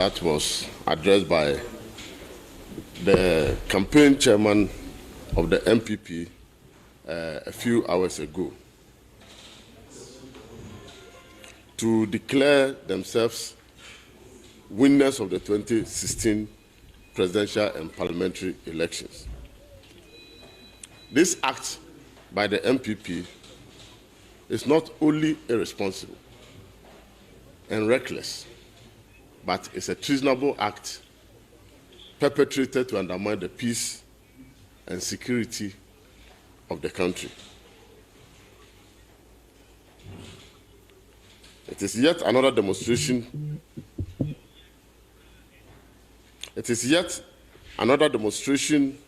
That was addressed by the campaign chairman of the NPP a few hours ago to declare themselves winners of the 2016 presidential and parliamentary elections. This act by the NPP is not only irresponsible and reckless, but it's a treasonable act perpetrated to undermine the peace and security of the country. It is yet another demonstration. It is yet another demonstration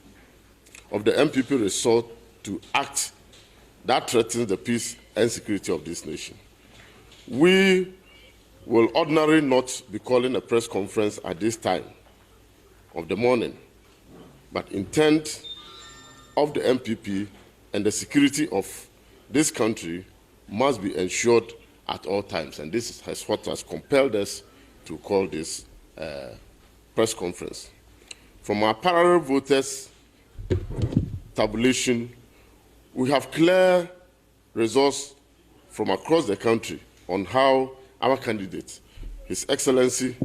of the NPP resort to act that threatens the peace and security of this nation. We will ordinarily not be calling a press conference at this time of the morning, but intent of the NPP and the security of this country must be ensured at all times, and this is what has compelled us to call this press conference. From our parallel voters' tabulation, we have clear results from across the country on how our candidate, His Excellency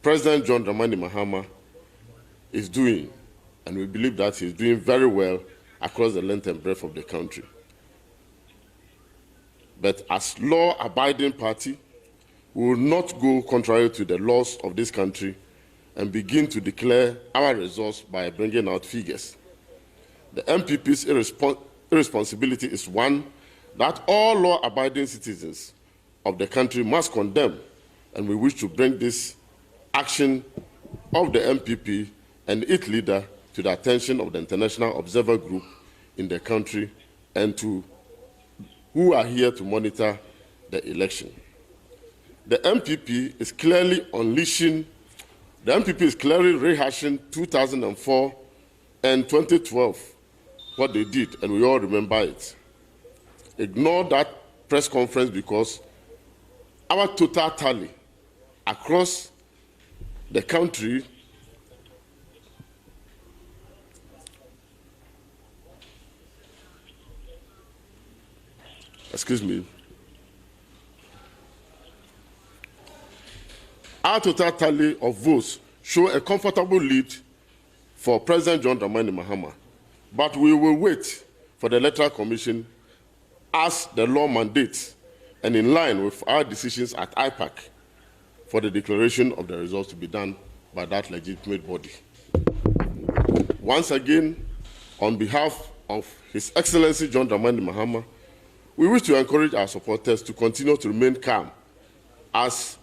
President John Dramani Mahama, is doing, and we believe that he's doing very well across the length and breadth of the country. But as law-abiding party, we will not go contrary to the laws of this country and begin to declare our results by bringing out figures. The NPP's irresponsibility is one that all law-abiding citizens of the country must condemn, and we wish to bring this action of the NPP and its leader to the attention of the International Observer Group in the country and to who are here to monitor the election. The NPP is clearly rehashing 2004 and 2012, what they did, and we all remember it. Ignore that press conference because our total tally across the country our total tally of votes show a comfortable lead for President John Dramani Mahama, but we will wait for the Electoral Commission as the law mandates and in line with our decisions at IPAC for the declaration of the results to be done by that legitimate body. Once again, on behalf of His Excellency John Dramani Mahama, we wish to encourage our supporters to continue to remain calm as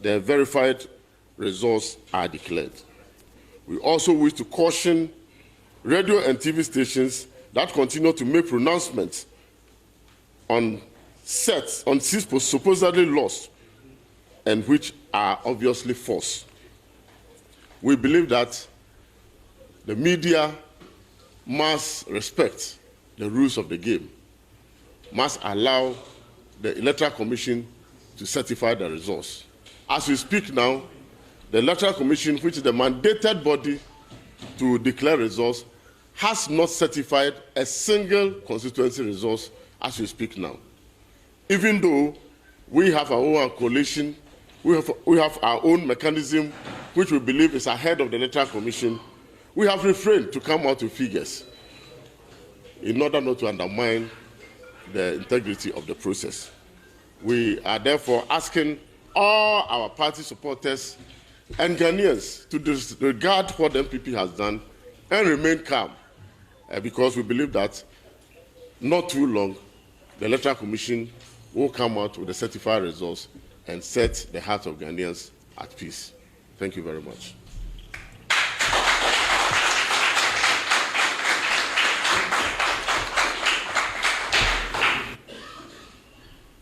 the verified results are declared. We also wish to caution radio and TV stations that continue to make pronouncements on seats supposedly lost and which are obviously false. We believe that the media must respect the rules of the game, must allow the Electoral Commission to certify the results. As we speak now, the Electoral Commission, which is the mandated body to declare results, has not certified a single constituency results as we speak now. Even though we have our own coalition, we have our own mechanism, which we believe is ahead of the Electoral Commission, we have refrained to come out with figures in order not to undermine the integrity of the process. We are therefore asking all our party supporters and Ghanaians to disregard what the NPP has done and remain calm, because we believe that not too long, the Electoral Commission will come out with the certified results and set the hearts of Ghanaians at peace. Thank you very much.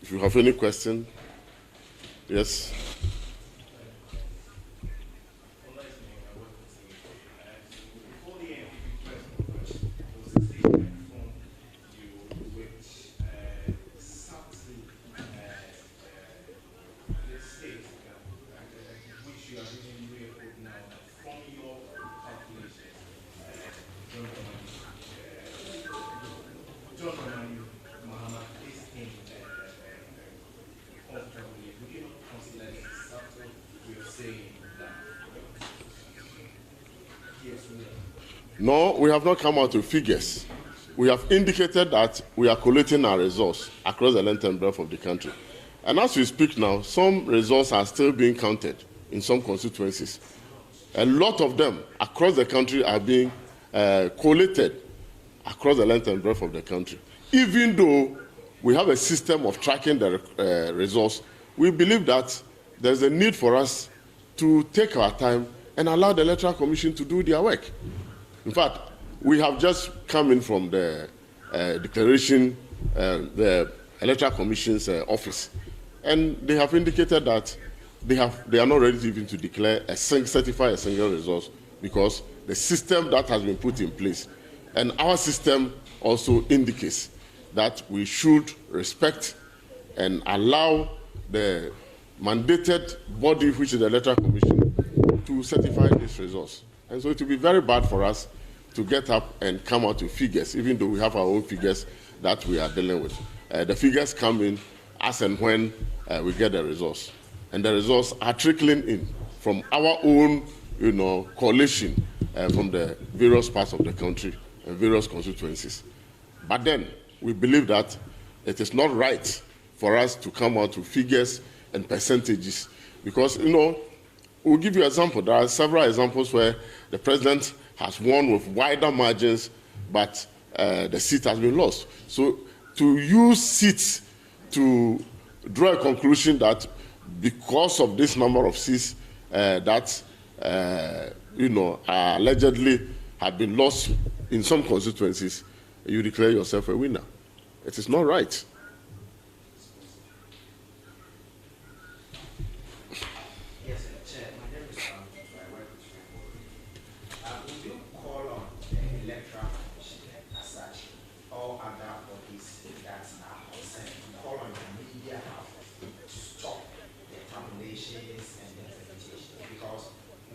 If you have any question, yes. Which you are No, we have not come out with figures. We have indicated that we are collating our results across the length and breadth of the country. And as we speak now, some results are still being counted in some constituencies. A lot of them across the country are being collated across the length and breadth of the country. Even though we have a system of tracking the results, we believe that there's a need for us to take our time and allow the Electoral Commission to do their work. In fact, we have just come in from the declaration, the Electoral Commission's office, and they have indicated that they are not ready even to declare certify a single result because the system that has been put in place, and our system also indicates that we should respect and allow the mandated body, which is the Electoral Commission, to certify these results. And so it will be very bad for us to get up and come out with figures, even though we have our own figures that we are dealing with. The figures come in as and when we get the results. And the results are trickling in from our own, coalition from the various parts of the country and various constituencies. But then we believe that it is not right for us to come out with figures and percentages because, we'll give you an example. There are several examples where the president has won with wider margins, but the seat has been lost. So to use seats to draw a conclusion that because of this number of seats that allegedly have been lost in some constituencies, you declare yourself a winner. It is not right.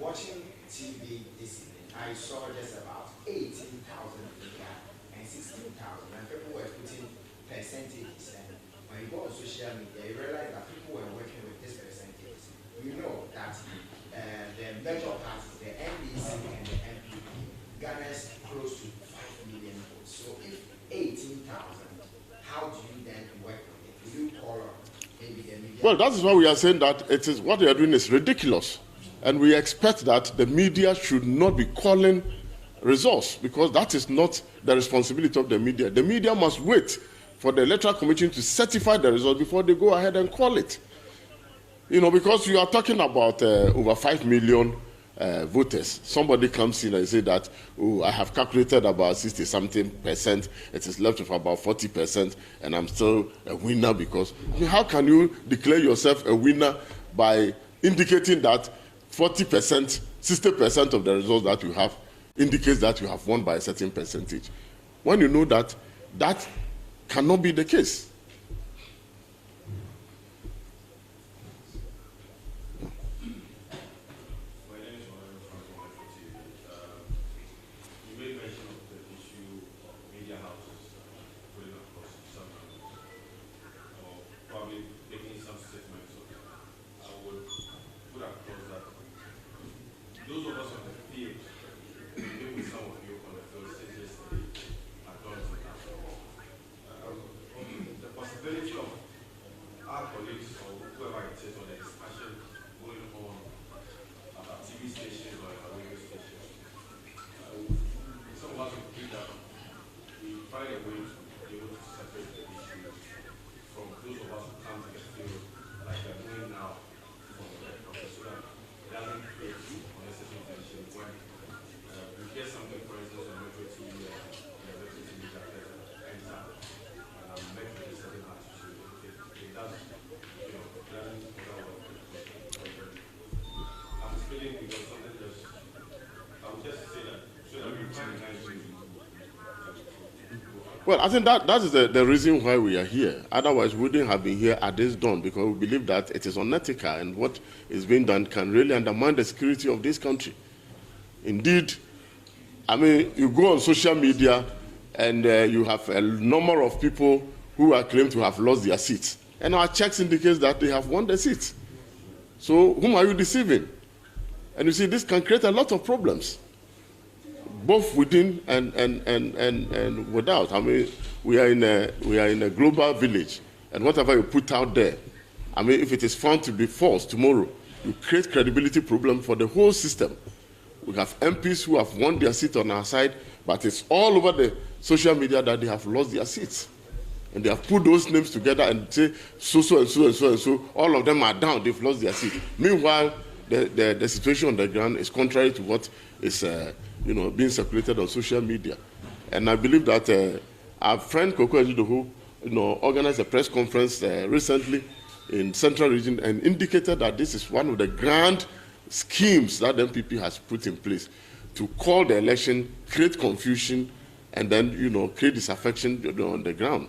Watching TV this evening, I saw just about 18,000 and 16,000, and people were putting percentages. And when you go on social media, you realize that people were working with this percentage. You know that the major parties, the NDC and the NPP, garners close to 5 million votes. So if 18,000, how do you then work with it? Will you call on maybe the media? Well, that is why we are saying that it is what they are doing is ridiculous. And we expect that the media should not be calling results because that is not the responsibility of the media. The media must wait for the Electoral Commission to certify the result before they go ahead and call it. Because you are talking about over 5 million voters. Somebody comes in and say that, I have calculated about 60-something%. It is left with about 40%, and I'm still a winner because how can you declare yourself a winner by indicating that 40%, 60% of the results that you have indicates that you have won by a certain percentage, when you know that that cannot be the case? Those of us on the field, maybe some of you on the field said yesterday, are done with that. The possibility of our colleagues or whoever it is on the discussion going on about TV stations or radio stations, some of us will think that we find a way to be able to separate the issue from those of us who come to the field like they're doing now from the professor. It doesn't create unnecessary tension when we hear something, for instance, on Metro TV, Metro TV that ends up making a certain attitude. It doesn't, I'm speaking because something just, I would just say that, so that we find a nice way to Well, I think that is the reason why we are here. Otherwise, we wouldn't have been here at this dawn because we believe that it is unethical and what is being done can really undermine the security of this country. Indeed, you go on social media and you have a number of people who are claimed to have lost their seats. And our checks indicate that they have won the seats. So whom are you deceiving? And you see, this can create a lot of problems, both within and without. I mean, we are in a global village, and whatever you put out there, I mean, if it is found to be false tomorrow, you create credibility problem for the whole system. We have MPs who have won their seat on our side, but it's all over the social media that they have lost their seats. And they have put those names together and say, so, and so, and so, and so, all of them are down, they've lost their seat. Meanwhile, the situation on the ground is contrary to what is being circulated on social media. And I believe that our friend Koko Asiedu-Dartey, organized a press conference recently in Central Region and indicated that this is one of the grand schemes that the NPP has put in place to call the election, create confusion, and then, create disaffection on the ground.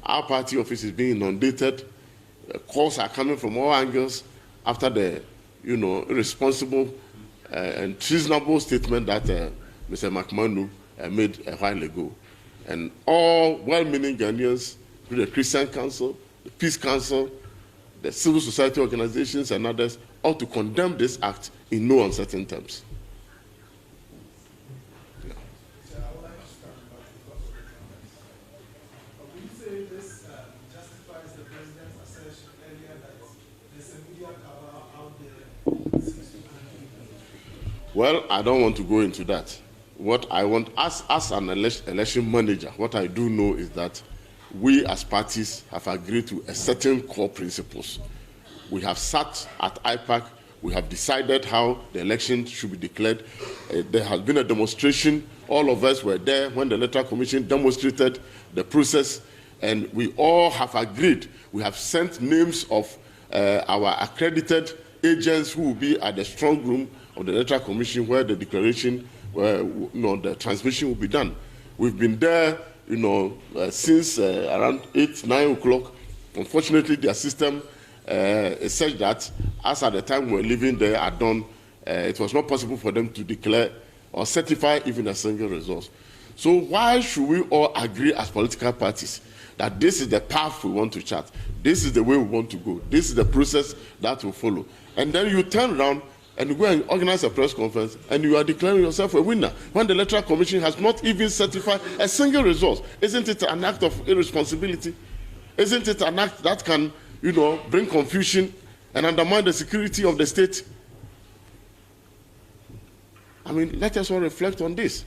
Our party office is being inundated. Calls are coming from all angles after the, irresponsible and treasonable statement that Mr. McManu made a while ago. And all well-meaning Ghanaians, the Christian Council, the Peace Council, the civil society organizations, and others ought to condemn this act in no uncertain terms. Well, I don't want to go into that. What I want, as an election manager, what I do know is that we as parties have agreed to a certain core principles. We have sat at IPAC, we have decided how the election should be declared. There has been a demonstration. All of us were there when the Electoral Commission demonstrated the process, and we all have agreed. We have sent names of our accredited agents who will be at the strong room of the Electoral Commission where the declaration, the transmission will be done. We've been there, since around 8, 9 o'clock. Unfortunately, their system is such that, as at the time we were living there at dawn, it was not possible for them to declare or certify even a single result. So why should we all agree as political parties that this is the path we want to chart, this is the way we want to go, this is the process that will follow? And then you turn around and you go and organize a press conference and you are declaring yourself a winner when the Electoral Commission has not even certified a single result. Isn't it an act of irresponsibility? Isn't it an act that can, bring confusion and undermine the security of the state? I mean, let us all reflect on this.